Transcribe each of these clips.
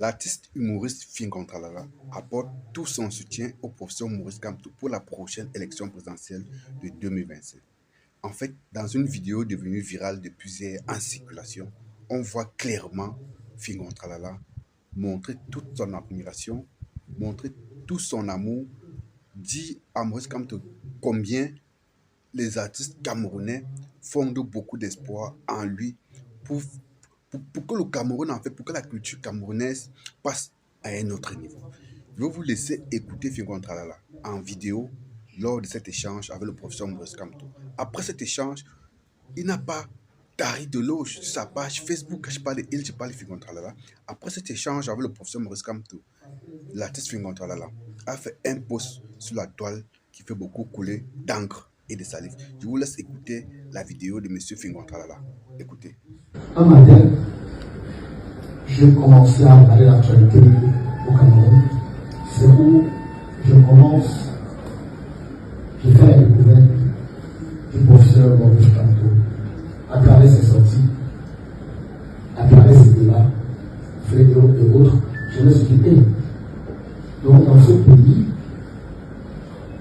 L'artiste humoriste Fingontralala apporte tout son soutien au professeur Maurice Kamto pour la prochaine élection présidentielle de 2027. En fait, dans une vidéo devenue virale depuis hier en circulation, on voit clairement Fingontralala montrer toute son admiration, montrer tout son amour, dit à Maurice Kamto combien les artistes camerounais fondent beaucoup d'espoir en lui pour, pour que le Cameroun, en fait, pour que la culture camerounaise passe à un autre niveau. Je vais vous laisser écouter Fingon Tralala en vidéo lors de cet échange avec le professeur Maurice Kamto. Après cet échange, il n'a pas tari de loge sur sa page Facebook. Je parle de Fingon Tralala. Après cet échange avec le professeur Maurice Kamto, l'artiste Fingon Tralala a fait un post sur la toile qui fait beaucoup couler d'encre et de salive. Je vous laisse écouter la vidéo de monsieur Fingon Tralala. Écoutez. Un matin, je commençais à regarder l'actualité au Cameroun. C'est où je commence, je fais la découverte du professeur Maurice Kamto à travers ses sorties, à travers ses débats, vidéos et autres. Je me suis dit, hey, donc dans ce pays,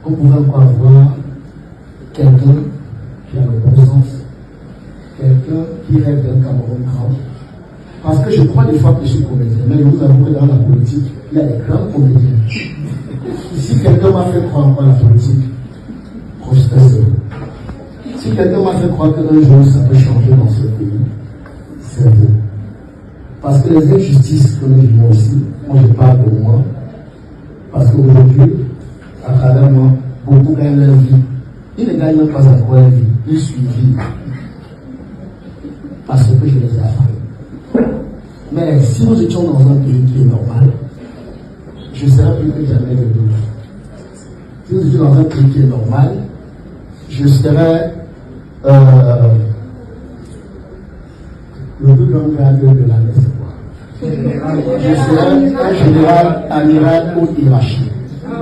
on pouvait encore avoir quelqu'un qui a le bon sens, quelqu'un qui rêve d'un Cameroun grand. Parce que je crois des fois que je suis comédien, mais je vous avoue que dans la politique, il y a des grands comédiens. Si quelqu'un m'a fait croire en la politique, prospère. Si quelqu'un m'a fait croire qu'un jour ça peut changer dans ce pays, c'est vrai. Parce que les injustices que nous vivons aussi, moi je parle de moi, parce qu'aujourd'hui, à travers moi, beaucoup gagnent leur vie. Ils ne gagnent même pas encore leur vie, ils suivent parce que je les ai affamés. Mais si nous étions dans un pays qui est normal, je serais plus que jamais le doute. Si nous étions dans un pays qui est normal, je serais le plus grand gradeur de l'année, c'est quoi? Je serais un général amiral haute hiérarchie.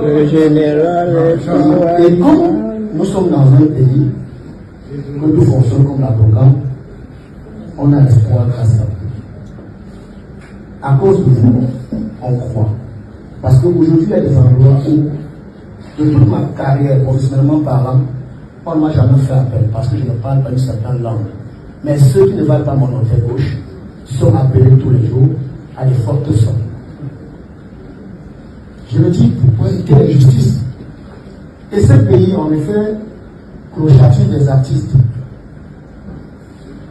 Le général. Et comme nous sommes dans un pays que tout fonctionne comme l'arrogance, on a espoir grâce à vous. À cause de vous, on croit. Parce qu'aujourd'hui, il y a des endroits où, de toute ma carrière, professionnellement parlant, on ne m'a jamais fait appel parce que je ne parle pas une certaine langue. Mais ceux qui ne valent pas mon entrée gauche sont appelés tous les jours à des fortes sommes. Je me dis, pourquoi quelle injustice? Et ce pays, en effet, clôture des artistes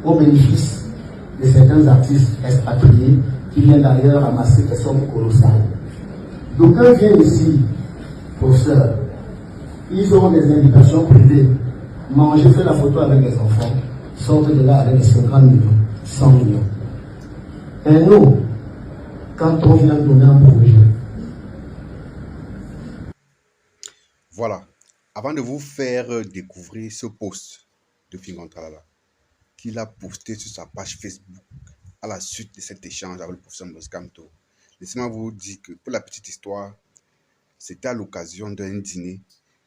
au bénéfice de certains artistes expatriés qui viennent d'ailleurs ramasser des sommes colossales. Donc quand viennent ici, professeurs, ils ont des invitations privées, manger, faire la photo avec les enfants, sortent de là avec 50 millions, 100 millions. Et nous, quand on vient donner un projet. Voilà. Avant de vous faire découvrir ce post de Fingon Tralala, qu'il a posté sur sa page Facebook à la suite de cet échange avec le professeur Maurice Kamto, laissez-moi vous dire que pour la petite histoire, c'était à l'occasion d'un dîner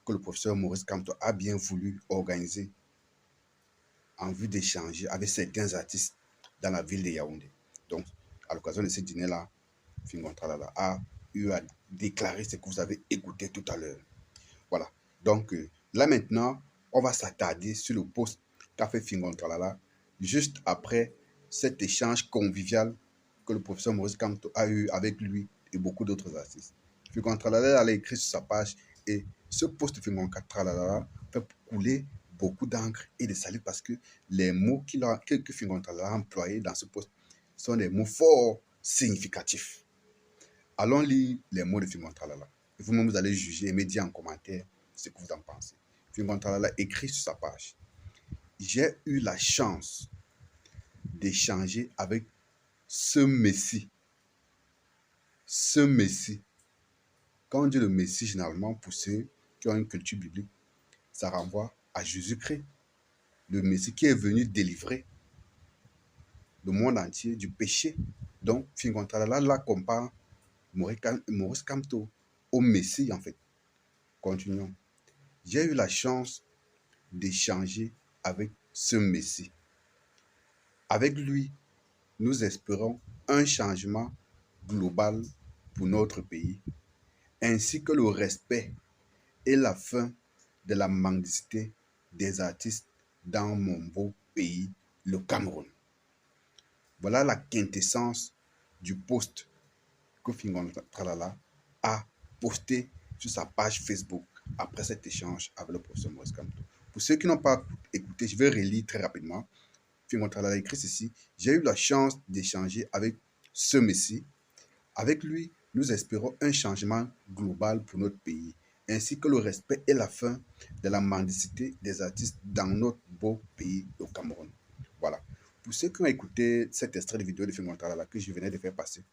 que le professeur Maurice Kamto a bien voulu organiser en vue d'échanger avec certains artistes dans la ville de Yaoundé. Donc, à l'occasion de ce dîner-là, Fingon Tralala a eu à déclarer ce que vous avez écouté tout à l'heure. Voilà. Donc, là maintenant, on va s'attarder sur le post qu'a fait Fingon Tralala juste après cet échange convivial que le professeur Maurice Kamto a eu avec lui et beaucoup d'autres artistes. Fingon Tralala a écrit sur sa page et ce post de Fingon Tralala fait couler beaucoup d'encre et de salive parce que les mots que Fingon Tralala a employés dans ce post sont des mots fort significatifs. Allons lire les mots de Fingon Tralala. Vous-même, vous allez juger et me dire en commentaire ce que vous en pensez. Fingon Tralala écrit sur sa page: j'ai eu la chance d'échanger avec ce Messie. Ce Messie. Quand on dit le Messie, généralement, pour ceux qui ont une culture biblique, ça renvoie à Jésus-Christ, le Messie qui est venu délivrer le monde entier du péché. Donc, Fingon Tralala la compare Maurice Kamto au Messie, en fait. Continuons. J'ai eu la chance d'échanger avec ce Messie. Avec lui, nous espérons un changement global pour notre pays, ainsi que le respect et la fin de la mendicité des artistes dans mon beau pays, le Cameroun. Voilà la quintessence du post que Fingon Tralala a posté sur sa page Facebook après cet échange avec le professeur Maurice Kamto. Pour ceux qui n'ont pas écouté, je vais relire très rapidement. Fingon Tralala a écrit ceci: j'ai eu la chance d'échanger avec ce messie. Avec lui, nous espérons un changement global pour notre pays, ainsi que le respect et la fin de la mendicité des artistes dans notre beau pays, le Cameroun. Voilà. Pour ceux qui ont écouté cet extrait de vidéo de Fingon Tralala que je venais de faire passer,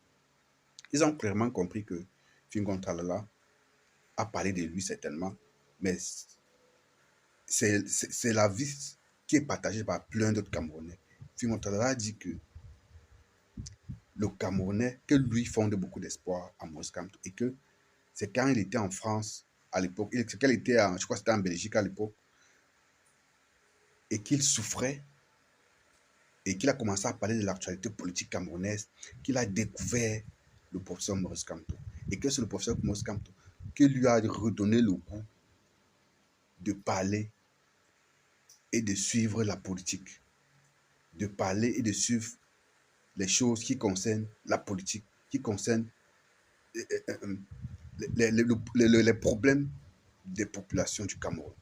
ils ont clairement compris que Fingon Tralala a parlé de lui certainement, mais c'est la vie qui est partagée par plein d'autres Camerounais. Fingon Tralala a dit que le Camerounais, que lui fonde beaucoup d'espoir à Maurice Kamto, et que c'est quand il était en France à l'époque, c'est quand il était, je crois que c'était en Belgique à l'époque, et qu'il souffrait, et qu'il a commencé à parler de l'actualité politique camerounaise, qu'il a découvert le professeur Maurice Kamto. Et que c'est le professeur Maurice Kamto qui lui a redonné le goût de parler et de suivre la politique, de parler et de suivre les choses qui concernent la politique, qui concernent les problèmes des populations du Cameroun.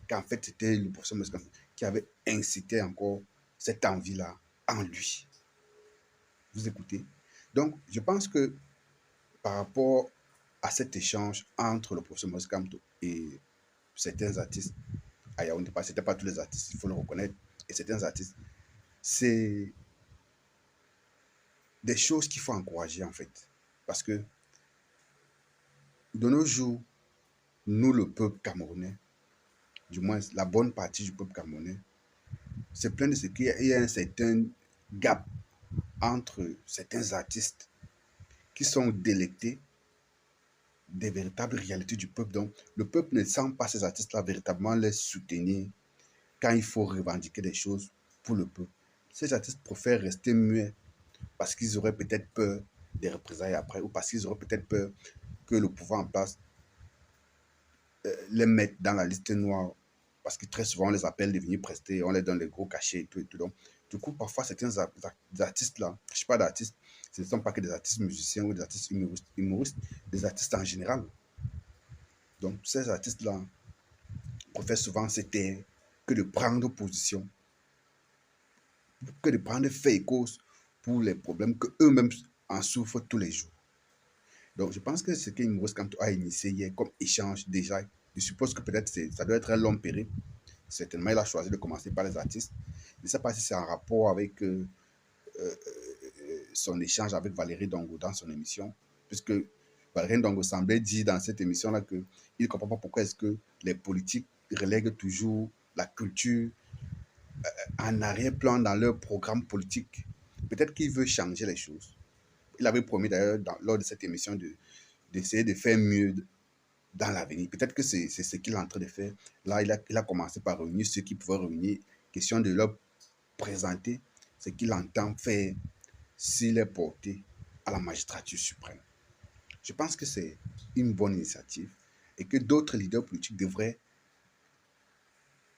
Qu'en fait, c'était le professeur Maurice Kamto qui avait incité encore cette envie-là en lui. Vous écoutez? Donc, je pense que par rapport à cet échange entre le professeur Maurice Kamto et certains artistes à Yaoundé, parce que ce n'étaient pas tous les artistes, il faut le reconnaître, et certains artistes, c'est des choses qu'il faut encourager en fait. Parce que de nos jours, nous, le peuple camerounais, du moins la bonne partie du peuple camerounais, c'est plein de ce qu'il y a un certain gap entre certains artistes qui sont délectés des véritables réalités du peuple. Donc, le peuple ne sent pas ces artistes-là véritablement les soutenir quand il faut revendiquer des choses pour le peuple. Ces artistes préfèrent rester muets parce qu'ils auraient peut-être peur des représailles après, ou parce qu'ils auraient peut-être peur que le pouvoir en place les mette dans la liste noire, parce que très souvent on les appelle de venir prester, on les donne des gros cachets et tout et tout. Donc, du coup, parfois certains artistes-là, je ne sais pas d'artistes, ce ne sont pas que des artistes musiciens ou des artistes humoristes, des artistes en général. Donc, ces artistes-là préfèrent souvent se taire que de prendre position, que de prendre fait et cause pour les problèmes qu'eux-mêmes en souffrent tous les jours. Donc, je pense que ce que Maurice Kamto a initié hier comme échange déjà, je suppose que peut-être ça doit être un long périple. Certainement, il a choisi de commencer par les artistes. Je ne sais pas si c'est en rapport avec son échange avec Valérie Dongo dans son émission, puisque Valérie Dongo semblait dire dans cette émission-là qu'il ne comprend pas pourquoi est-ce que les politiques relèguent toujours la culture en arrière-plan dans leur programme politique. Peut-être qu'il veut changer les choses. Il avait promis d'ailleurs lors de cette émission d'essayer de faire mieux dans l'avenir. Peut-être que c'est ce qu'il est en train de faire. Là, il a commencé par réunir ceux qui pouvaient réunir, question de leur présenter ce qu'il entend faire s'il est porté à la magistrature suprême. Je pense que c'est une bonne initiative et que d'autres leaders politiques devraient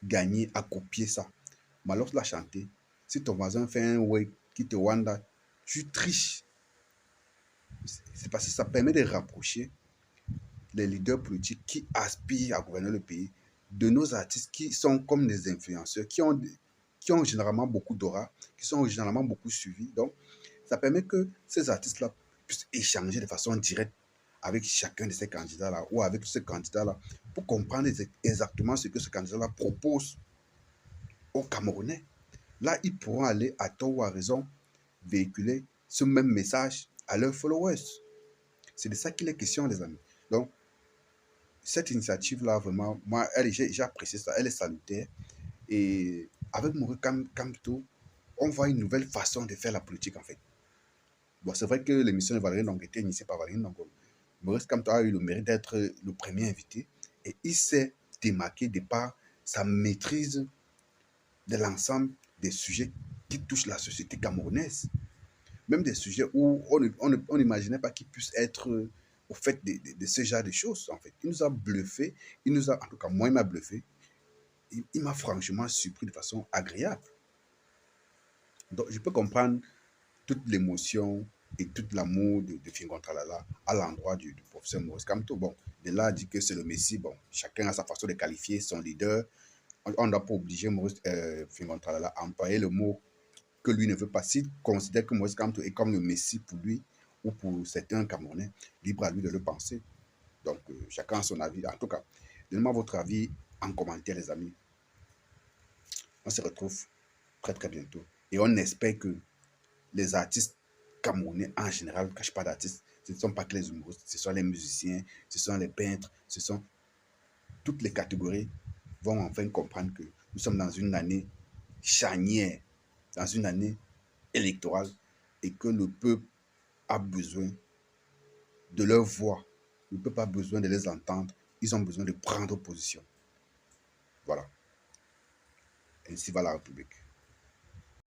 gagner à copier ça. Mais lorsque la chanter, si ton voisin fait un way qui te wanda, tu triches. C'est parce que ça permet de rapprocher les leaders politiques qui aspirent à gouverner le pays de nos artistes qui sont comme des influenceurs, qui ont généralement beaucoup d'aura, qui sont généralement beaucoup suivis. Donc, ça permet que ces artistes-là puissent échanger de façon directe avec chacun de ces candidats-là ou avec ce candidat-là pour comprendre exactement ce que ce candidat-là propose aux Camerounais. Là, ils pourront aller à tort ou à raison véhiculer ce même message à leurs followers. C'est de ça qu'il est question, les amis. Donc, cette initiative-là, vraiment, moi, j'ai apprécié ça, elle est salutaire. Et avec Maurice Kamto, on voit une nouvelle façon de faire la politique, en fait. Bon, c'est vrai que l'émission de Valérie Ndongo était initiée par Valérie Ndongo. Maurice Kamto a eu le mérite d'être le premier invité et il s'est démarqué de par sa maîtrise de l'ensemble des sujets qui touchent la société camerounaise. même des sujets où on n'imaginait pas qu'ils puissent être au fait de ce genre de choses, en fait. Il nous a bluffé, en tout cas, moi, il m'a bluffé. Il m'a franchement surpris de façon agréable. Donc, je peux comprendre toute l'émotion et tout l'amour de Fingon Tralala à l'endroit du professeur Maurice Kamto. Bon, de là, dit que c'est le Messie. Bon, chacun a sa façon de qualifier son leader. On ne doit pas obliger Maurice Fingon Tralala à employer le mot que lui ne veut pas. S'il considère que Maurice Kamto est comme le Messie pour lui ou pour certains Camerounais, libre à lui de le penser. Donc, chacun a son avis. En tout cas, donnez-moi votre avis en commentaire, les amis. On se retrouve très, très bientôt. Et on espère que les artistes camerounais en général, ne cachent pas d'artistes, ce ne sont pas que les humoristes, ce sont les musiciens, ce sont les peintres, ce sont toutes les catégories vont enfin comprendre que nous sommes dans une année charnière, dans une année électorale et que le peuple a besoin de leur voix. Le peuple a besoin de les entendre. Ils ont besoin de prendre position. Voilà. Ainsi va la République.